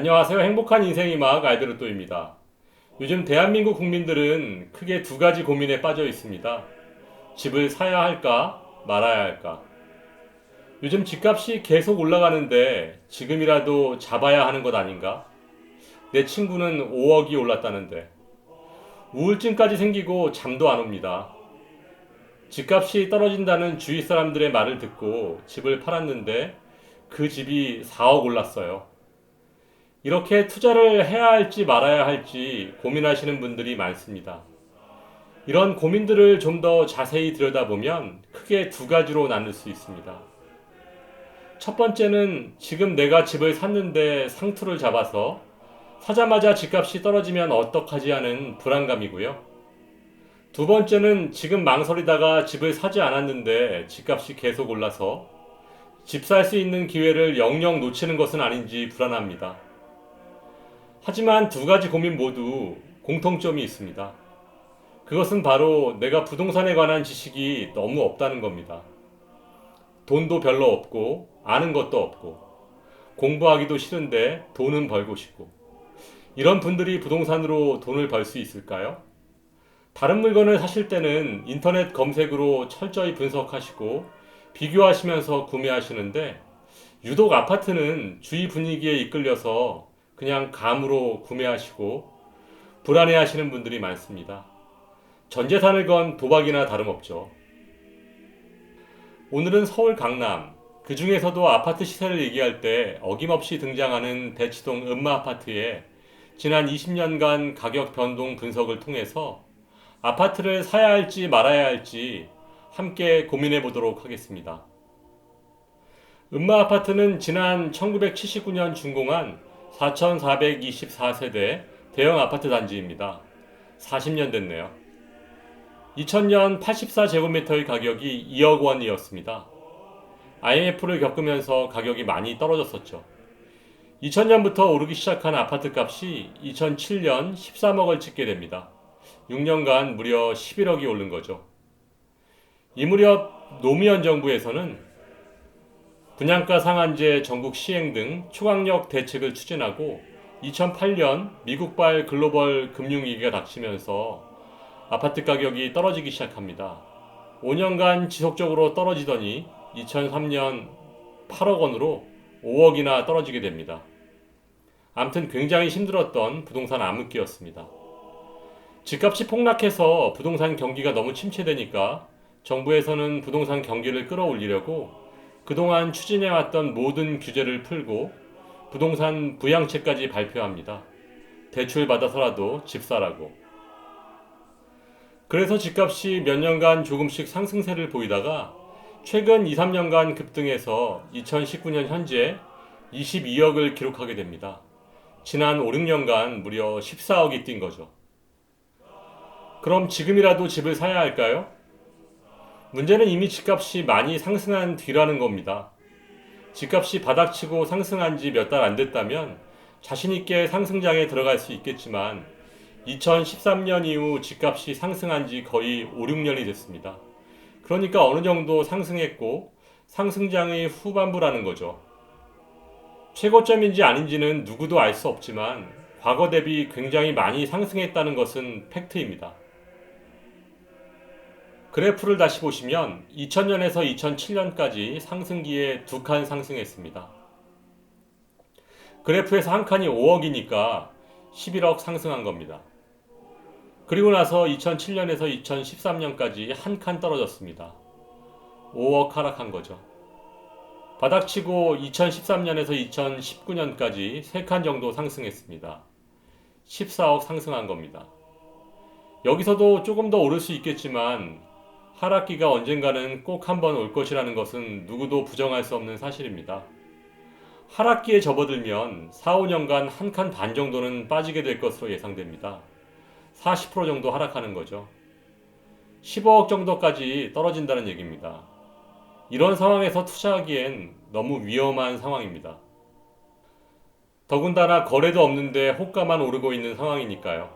안녕하세요. 행복한 인생의 마학 알베르토입니다. 요즘 대한민국 국민들은 크게 두 가지 고민에 빠져 있습니다. 집을 사야 할까, 말아야 할까. 요즘 집값이 계속 올라가는데 지금이라도 잡아야 하는 것 아닌가? 내 친구는 5억이 올랐다는데 우울증까지 생기고 잠도 안 옵니다. 집값이 떨어진다는 주위 사람들의 말을 듣고 집을 팔았는데 그 집이 4억 올랐어요. 이렇게 투자를 해야 할지 말아야 할지 고민하시는 분들이 많습니다. 이런 고민들을 좀 더 자세히 들여다보면 크게 두 가지로 나눌 수 있습니다. 첫 번째는 지금 내가 집을 샀는데 상투를 잡아서 사자마자 집값이 떨어지면 어떡하지 하는 불안감이고요. 두 번째는 지금 망설이다가 집을 사지 않았는데 집값이 계속 올라서 집 살 수 있는 기회를 영영 놓치는 것은 아닌지 불안합니다. 하지만 두 가지 고민 모두 공통점이 있습니다. 그것은 바로 내가 부동산에 관한 지식이 너무 없다는 겁니다. 돈도 별로 없고 아는 것도 없고 공부하기도 싫은데 돈은 벌고 싶고 이런 분들이 부동산으로 돈을 벌 수 있을까요? 다른 물건을 사실 때는 인터넷 검색으로 철저히 분석하시고 비교하시면서 구매하시는데 유독 아파트는 주위 분위기에 이끌려서 그냥 감으로 구매하시고 불안해하시는 분들이 많습니다. 전 재산을 건 도박이나 다름없죠. 오늘은 서울 강남, 그 중에서도 아파트 시세를 얘기할 때 어김없이 등장하는 대치동 음마아파트의 지난 20년간 가격 변동 분석을 통해서 아파트를 사야 할지 말아야 할지 함께 고민해 보도록 하겠습니다. 음마아파트는 지난 1979년 준공한 4,424세대 대형 아파트 단지입니다. 40년 됐네요. 2000년 84제곱미터의 가격이 2억 원이었습니다. IMF를 겪으면서 가격이 많이 떨어졌었죠. 2000년부터 오르기 시작한 아파트 값이 2007년 13억을 찍게 됩니다. 6년간 무려 11억이 오른 거죠. 이 무렵 노무현 정부에서는 분양가 상한제 전국 시행 등 초강력 대책을 추진하고 2008년 미국발 글로벌 금융위기가 닥치면서 아파트 가격이 떨어지기 시작합니다. 5년간 지속적으로 떨어지더니 2003년 8억 원으로 5억이나 떨어지게 됩니다. 아무튼 굉장히 힘들었던 부동산 암흑기였습니다. 집값이 폭락해서 부동산 경기가 너무 침체되니까 정부에서는 부동산 경기를 끌어올리려고 그동안 추진해왔던 모든 규제를 풀고 부동산 부양책까지 발표합니다. 대출 받아서라도 집 사라고. 그래서 집값이 몇 년간 조금씩 상승세를 보이다가 최근 2, 3년간 급등해서 2019년 현재 22억을 기록하게 됩니다. 지난 5, 6년간 무려 14억이 뛴 거죠. 그럼 지금이라도 집을 사야 할까요? 문제는 이미 집값이 많이 상승한 뒤라는 겁니다. 집값이 바닥치고 상승한 지 몇 달 안 됐다면 자신있게 상승장에 들어갈 수 있겠지만 2013년 이후 집값이 상승한 지 거의 5, 6년이 됐습니다. 그러니까 어느 정도 상승했고 상승장의 후반부라는 거죠. 최고점인지 아닌지는 누구도 알 수 없지만 과거 대비 굉장히 많이 상승했다는 것은 팩트입니다. 그래프를 다시 보시면 2000년에서 2007년까지 상승기에 두 칸 상승했습니다. 그래프에서 한 칸이 5억이니까 11억 상승한 겁니다. 그리고 나서 2007년에서 2013년까지 한 칸 떨어졌습니다. 5억 하락한 거죠. 바닥치고 2013년에서 2019년까지 3칸 정도 상승했습니다. 14억 상승한 겁니다. 여기서도 조금 더 오를 수 있겠지만 하락기가 언젠가는 꼭 한번 올 것이라는 것은 누구도 부정할 수 없는 사실입니다. 하락기에 접어들면 4, 5년간 한 칸 반 정도는 빠지게 될 것으로 예상됩니다. 40% 정도 하락하는 거죠. 15억 정도까지 떨어진다는 얘기입니다. 이런 상황에서 투자하기엔 너무 위험한 상황입니다. 더군다나 거래도 없는데 호가만 오르고 있는 상황이니까요.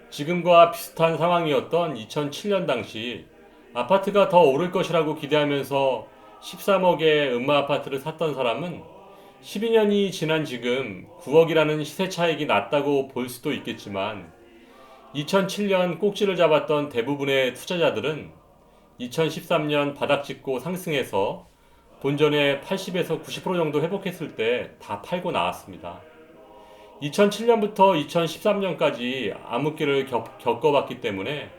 지금과 비슷한 상황이었던 2007년 당시 아파트가 더 오를 것이라고 기대하면서 13억의 음마 아파트를 샀던 사람은 12년이 지난 지금 9억이라는 시세 차익이 낮다고 볼 수도 있겠지만 2007년 꼭지를 잡았던 대부분의 투자자들은 2013년 바닥 찍고 상승해서 본전의 80에서 90% 정도 회복했을 때 다 팔고 나왔습니다. 2007년부터 2013년까지 암흑기를 겪어봤기 때문에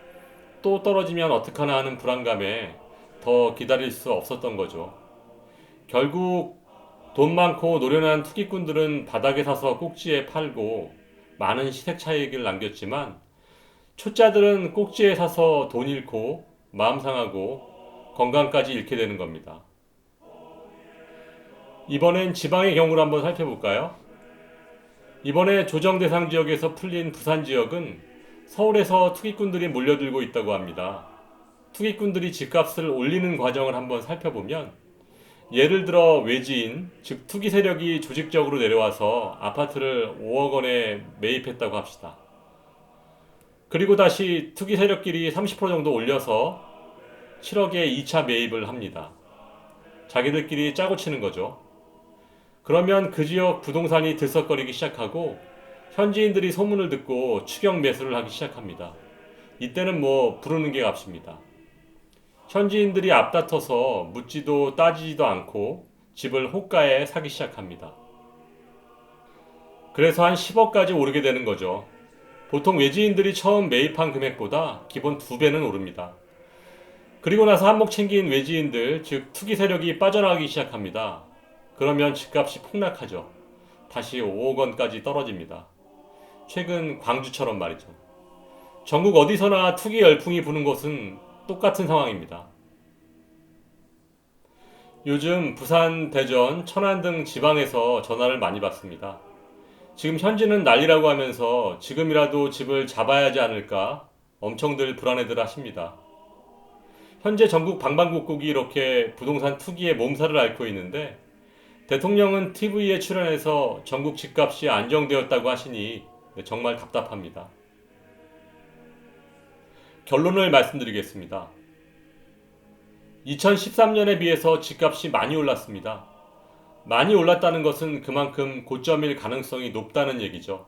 또 떨어지면 어떡하나 하는 불안감에 더 기다릴 수 없었던 거죠. 결국 돈 많고 노련한 투기꾼들은 바닥에 사서 꼭지에 팔고 많은 시세 차익을 남겼지만 초짜들은 꼭지에 사서 돈 잃고 마음 상하고 건강까지 잃게 되는 겁니다. 이번엔 지방의 경우를 한번 살펴볼까요? 이번에 조정 대상 지역에서 풀린 부산 지역은 서울에서 투기꾼들이 몰려들고 있다고 합니다. 투기꾼들이 집값을 올리는 과정을 한번 살펴보면 예를 들어 외지인, 즉 투기 세력이 조직적으로 내려와서 아파트를 5억 원에 매입했다고 합시다. 그리고 다시 투기 세력끼리 30% 정도 올려서 7억에 2차 매입을 합니다. 자기들끼리 짜고 치는 거죠. 그러면 그 지역 부동산이 들썩거리기 시작하고 현지인들이 소문을 듣고 추격 매수를 하기 시작합니다. 이때는 부르는 게 값입니다. 현지인들이 앞다퉈서 묻지도 따지지도 않고 집을 호가에 사기 시작합니다. 그래서 한 10억까지 오르게 되는 거죠. 보통 외지인들이 처음 매입한 금액보다 기본 2배는 오릅니다. 그리고 나서 한몫 챙긴 외지인들, 즉 투기 세력이 빠져나가기 시작합니다. 그러면 집값이 폭락하죠. 다시 5억 원까지 떨어집니다. 최근 광주처럼 말이죠. 전국 어디서나 투기 열풍이 부는 곳은 똑같은 상황입니다. 요즘 부산, 대전, 천안 등 지방에서 전화를 많이 받습니다. 지금 현지는 난리라고 하면서 지금이라도 집을 잡아야 하지 않을까 엄청들 불안해들 하십니다. 현재 전국 방방곡곡이 이렇게 부동산 투기의 몸살을 앓고 있는데 대통령은 TV에 출연해서 전국 집값이 안정되었다고 하시니 정말 답답합니다. 결론을 말씀드리겠습니다. 2013년에 비해서 집값이 많이 올랐습니다. 많이 올랐다는 것은 그만큼 고점일 가능성이 높다는 얘기죠.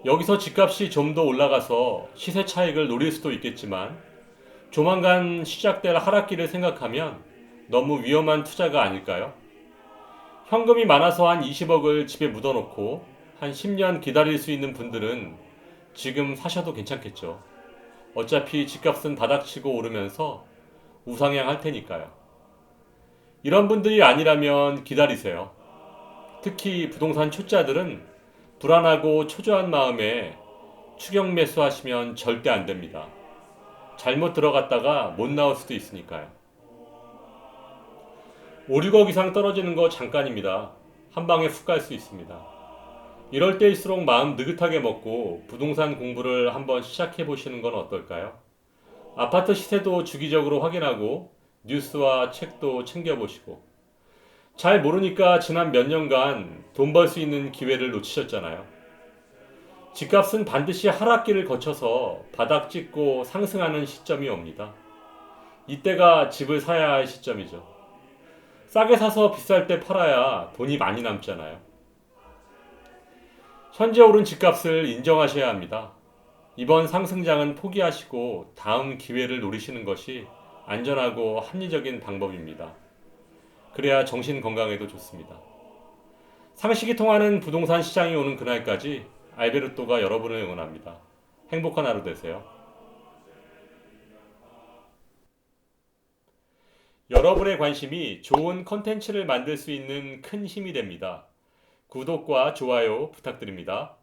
여기서 집값이 좀 더 올라가서 시세 차익을 노릴 수도 있겠지만 조만간 시작될 하락기를 생각하면 너무 위험한 투자가 아닐까요? 현금이 많아서 한 20억을 집에 묻어놓고 한 10년 기다릴 수 있는 분들은 지금 사셔도 괜찮겠죠. 어차피 집값은 바닥치고 오르면서 우상향할 테니까요. 이런 분들이 아니라면 기다리세요. 특히 부동산 초짜들은 불안하고 초조한 마음에 추격 매수하시면 절대 안 됩니다. 잘못 들어갔다가 못 나올 수도 있으니까요. 5, 6억 이상 떨어지는 거 잠깐입니다. 한 방에 훅 갈 수 있습니다. 이럴 때일수록 마음 느긋하게 먹고 부동산 공부를 한번 시작해 보시는 건 어떨까요? 아파트 시세도 주기적으로 확인하고 뉴스와 책도 챙겨보시고 잘 모르니까 지난 몇 년간 돈 벌 수 있는 기회를 놓치셨잖아요. 집값은 반드시 하락기를 거쳐서 바닥 찍고 상승하는 시점이 옵니다. 이때가 집을 사야 할 시점이죠. 싸게 사서 비쌀 때 팔아야 돈이 많이 남잖아요. 현재 오른 집값을 인정하셔야 합니다. 이번 상승장은 포기하시고 다음 기회를 노리시는 것이 안전하고 합리적인 방법입니다. 그래야 정신 건강에도 좋습니다. 상식이 통하는 부동산 시장이 오는 그날까지 알베르토가 여러분을 응원합니다. 행복한 하루 되세요. 여러분의 관심이 좋은 컨텐츠를 만들 수 있는 큰 힘이 됩니다. 구독과 좋아요 부탁드립니다.